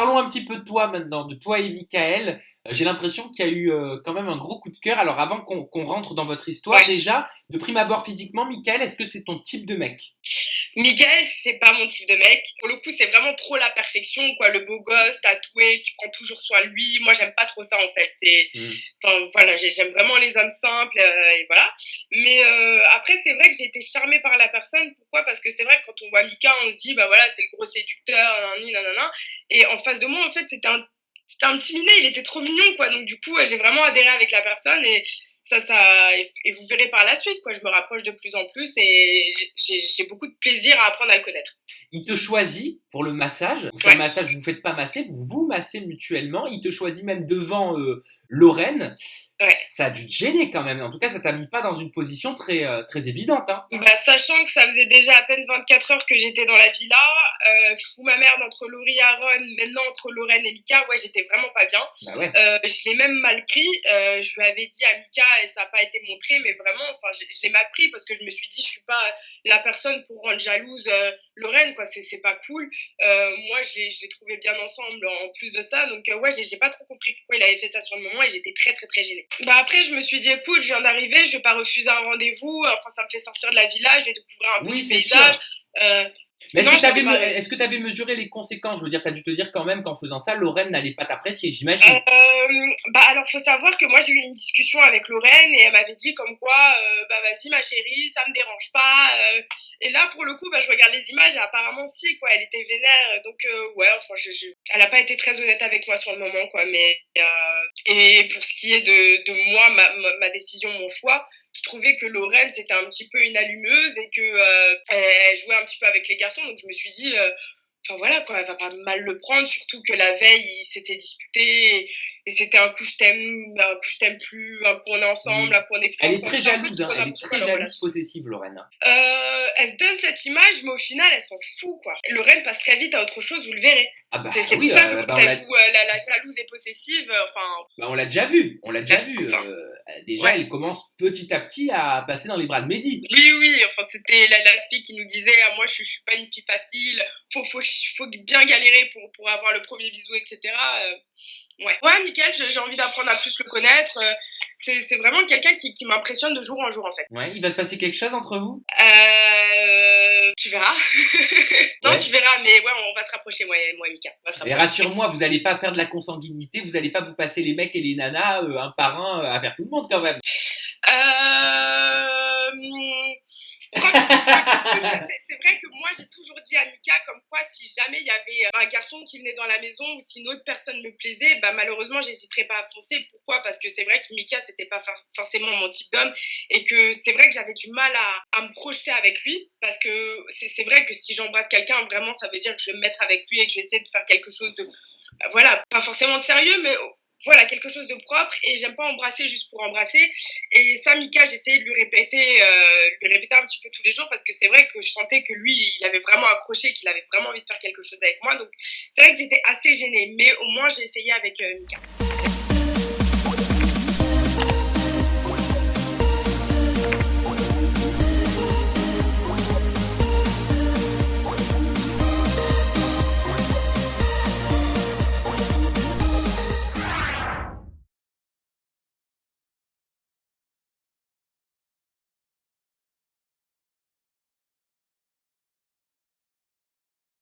parlons un petit peu de toi maintenant, de toi et Michael. J'ai l'impression qu'il y a eu quand même un gros coup de cœur. Alors avant qu'on rentre dans votre histoire, Ouais. déjà, de prime abord physiquement, Michael, est-ce que c'est ton type de mec? Miguel, c'est pas mon type de mec. Pour le coup, c'est vraiment trop la perfection, quoi. Le beau gosse, tatoué, qui prend toujours soin de lui. Moi, j'aime pas trop ça, en fait. Hmm. Enfin, voilà, j'aime vraiment les hommes simples, et voilà. Mais après, c'est vrai que j'ai été charmée par la personne. Pourquoi? Parce que c'est vrai que quand on voit Mika, on se dit, bah voilà, c'est le gros séducteur, nanani, nanana. Et en face de moi, en fait, c'était un petit minet. Il était trop mignon, quoi. Donc, du coup, j'ai vraiment adhéré avec la personne et et vous verrez par la suite, quoi. Je me rapproche de plus en plus et j'ai beaucoup de plaisir à apprendre à le connaître. Il te choisit pour le massage. Donc c'est un Ouais, massage, vous ne faites pas masser, vous vous massez mutuellement. Il te choisit même devant Lorraine. ouais. Ça a dû te gêner quand même. En tout cas, ça t'a mis pas dans une position très évidente. Hein. Bah, sachant que ça faisait déjà à peine 24 heures que j'étais dans la villa, fou ma merde entre Laurie et Aaron, maintenant entre Lorraine et Mika, ouais, j'étais vraiment pas bien. Bah ouais. Je l'ai même mal pris. Je lui avais dit à Mika et ça n'a pas été montré, mais vraiment, enfin, je l'ai mal pris parce que je me suis dit, je suis pas la personne pour rendre jalouse Lorraine, quoi. C'est pas cool. Moi, je l'ai trouvé bien ensemble en plus de ça, donc ouais, j'ai pas trop compris pourquoi il avait fait ça sur le moment et j'étais très très gênée. Bah après, je me suis dit, écoute, je viens d'arriver, je vais pas refuser un rendez-vous. Enfin, ça me fait sortir de la villa, je vais découvrir un peu Oui, du c'est paysage. sûr. Euh, Mais non, j'avais pas. est-ce que t'avais mesuré les conséquences? Je veux dire, t'as dû te dire quand même qu'en faisant ça, Lorraine n'allait pas t'apprécier, j'imagine. Bah alors, faut savoir que moi, j'ai eu une discussion avec Lorraine et elle m'avait dit comme quoi, bah vas-y ma chérie, ça me dérange pas. Et là, pour le coup, bah je regarde les images et apparemment si, quoi, elle était vénère. Donc ouais, enfin, elle a pas été très honnête avec moi sur le moment, quoi. Mais et pour ce qui est de moi, ma décision, mon choix, je trouvais que Lorraine c'était un petit peu une allumeuse et que elle jouait un petit peu avec les garçons. Donc je me suis dit enfin voilà quoi, elle va pas mal le prendre, surtout que la veille ils s'étaient disputés et c'était un coup je t'aime plus, un coup on est Hmm. ensemble, un coup on est plus Elle est ensemble, très c'était un peu jalouse, tout hein. et Elle est n'importe quoi très leur jalouse, relation. possessive, Lorraine. Elle se donne cette image, mais au final elle s'en fout quoi. Lorraine passe très vite à autre chose, vous le verrez. Ah bah C'est pour oui, ça que bah quand elle joue la jalouse et possessive, on l'a déjà vu, on l'a déjà vu. enfin, Déjà, ouais. elle commence petit à petit à passer dans les bras de Mehdi. Oui, oui, enfin, c'était la fille qui nous disait, ah, moi, je suis pas une fille facile, faut bien galérer pour avoir le premier bisou, etc. Ouais. Ouais, Mickaël, j'ai envie d'apprendre à plus le connaître. C'est vraiment quelqu'un qui m'impressionne de jour en jour, en fait. Ouais, il va se passer quelque chose entre vous? Tu verras. Non, tu Ouais. verras, mais ouais, on va se rapprocher, moi et Mika. On va se Et rapprocher. rassure-moi, vous allez pas faire de la consanguinité, vous allez pas vous passer les mecs et les nanas un par un à faire tout le monde quand même. Euh, c'est vrai que moi j'ai toujours dit à Mika comme quoi si jamais il y avait un garçon qui venait dans la maison ou si une autre personne me plaisait, bah malheureusement j'hésiterais pas à foncer. Pourquoi? Parce que c'est vrai que Mika c'était pas forcément mon type d'homme et que c'est vrai que j'avais du mal à me projeter avec lui parce que c'est vrai que si j'embrasse quelqu'un vraiment ça veut dire que je vais me mettre avec lui et que je vais essayer de faire quelque chose de voilà, pas forcément de sérieux, mais voilà, quelque chose de propre. Et j'aime pas embrasser juste pour embrasser. Et ça, Mika, j'essayais de lui répéter un petit peu tous les jours parce que c'est vrai que je sentais que lui, il avait vraiment accroché, qu'il avait vraiment envie de faire quelque chose avec moi. Donc, c'est vrai que j'étais assez gênée, mais au moins, j'ai essayé avec Mika.